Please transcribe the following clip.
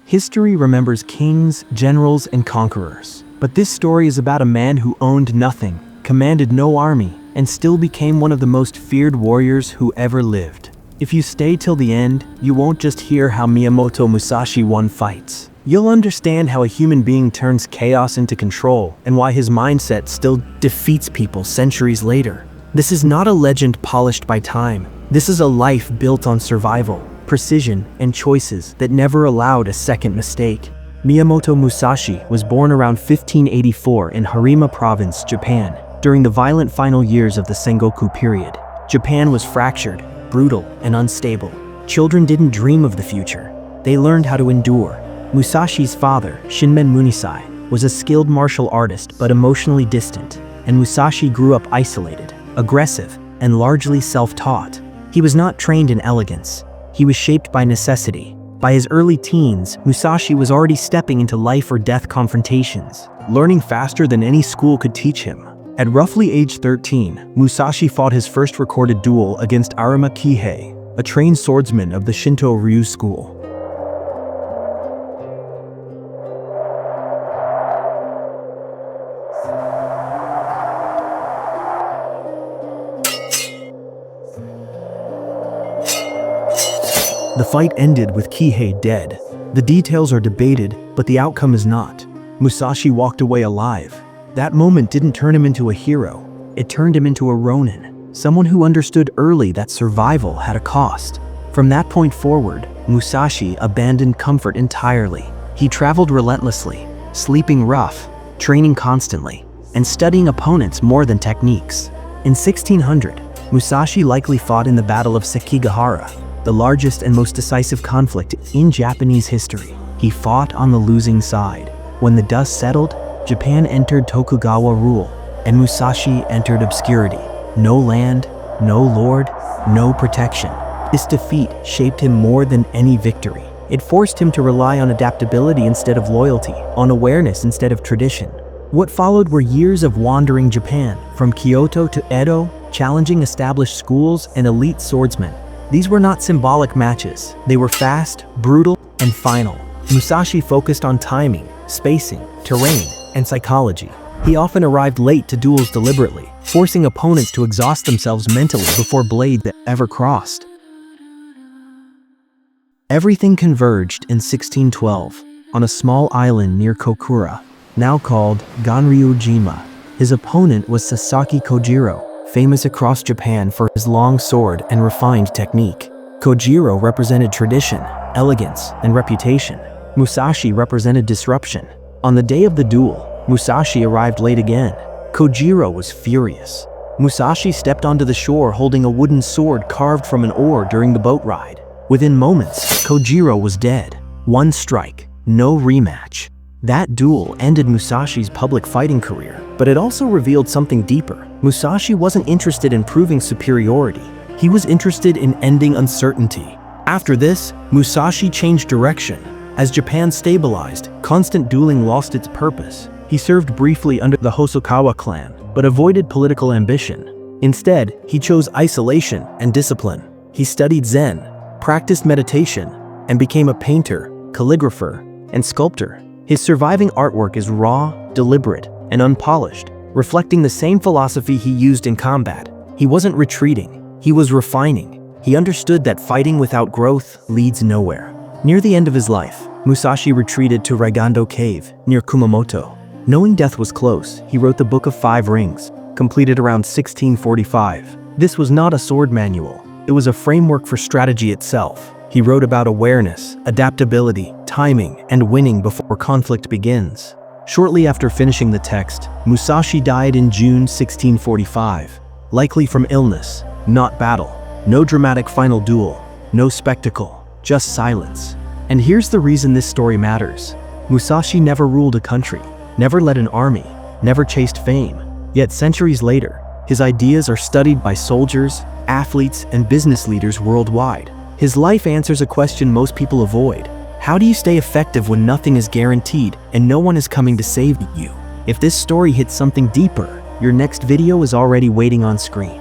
History remembers kings, generals, and conquerors. But this story is about a man who owned nothing, commanded no army, and still became one of the most feared warriors who ever lived. If you stay till the end, you won't just hear how Miyamoto Musashi won fights. You'll understand how a human being turns chaos into control and why his mindset still defeats people centuries later. This is not a legend polished by time. This is a life built on survival, precision, and choices that never allowed a second mistake. Miyamoto Musashi was born around 1584 in Harima Province, Japan, during the violent final years of the Sengoku period. Japan was fractured, brutal, and unstable. Children didn't dream of the future. They learned how to endure. Musashi's father, Shinmen Munisai, was a skilled martial artist but emotionally distant, and Musashi grew up isolated, aggressive, and largely self-taught. He was not trained in elegance. He was shaped by necessity. By his early teens, Musashi was already stepping into life or death confrontations, learning faster than any school could teach him. At roughly age 13, Musashi fought his first recorded duel against Arima Kihei, a trained swordsman of the Shinto Ryu school. The fight ended with Kihei dead. The details are debated, but the outcome is not. Musashi walked away alive. That moment didn't turn him into a hero. It turned him into a ronin, someone who understood early that survival had a cost. From that point forward, Musashi abandoned comfort entirely. He traveled relentlessly, sleeping rough, training constantly, and studying opponents more than techniques. In 1600, Musashi likely fought in the Battle of Sekigahara, the largest and most decisive conflict in Japanese history. He fought on the losing side. When the dust settled, Japan entered Tokugawa rule, and Musashi entered obscurity. No land, no lord, no protection. This defeat shaped him more than any victory. It forced him to rely on adaptability instead of loyalty, on awareness instead of tradition. What followed were years of wandering Japan, from Kyoto to Edo, challenging established schools and elite swordsmen. These were not symbolic matches. They were fast, brutal, and final. Musashi focused on timing, spacing, terrain, and psychology. He often arrived late to duels deliberately, forcing opponents to exhaust themselves mentally before blade that ever crossed. Everything converged in 1612 on a small island near Kokura, now called Ganryujima. His opponent was Sasaki Kojiro, famous across Japan for his long sword and refined technique. Kojiro represented tradition, elegance, and reputation. Musashi represented disruption. On the day of the duel, Musashi arrived late again. Kojiro was furious. Musashi stepped onto the shore holding a wooden sword carved from an oar during the boat ride. Within moments, Kojiro was dead. One strike, no rematch. That duel ended Musashi's public fighting career, but it also revealed something deeper. Musashi wasn't interested in proving superiority. He was interested in ending uncertainty. After this, Musashi changed direction. As Japan stabilized, constant dueling lost its purpose. He served briefly under the Hosokawa clan, but avoided political ambition. Instead, he chose isolation and discipline. He studied Zen, practiced meditation, and became a painter, calligrapher, and sculptor. His surviving artwork is raw, deliberate, and unpolished, reflecting the same philosophy he used in combat. He wasn't retreating, he was refining. He understood that fighting without growth leads nowhere. Near the end of his life, Musashi retreated to Raigando Cave, near Kumamoto. Knowing death was close, he wrote the Book of Five Rings, completed around 1645. This was not a sword manual, it was a framework for strategy itself. He wrote about awareness, adaptability, timing, and winning before conflict begins. Shortly after finishing the text, Musashi died in June 1645, likely from illness, not battle. No dramatic final duel, no spectacle, just silence. And here's the reason this story matters. Musashi never ruled a country, never led an army, never chased fame. Yet centuries later, his ideas are studied by soldiers, athletes, and business leaders worldwide. His life answers a question most people avoid. How do you stay effective when nothing is guaranteed and no one is coming to save you? If this story hits something deeper, your next video is already waiting on screen.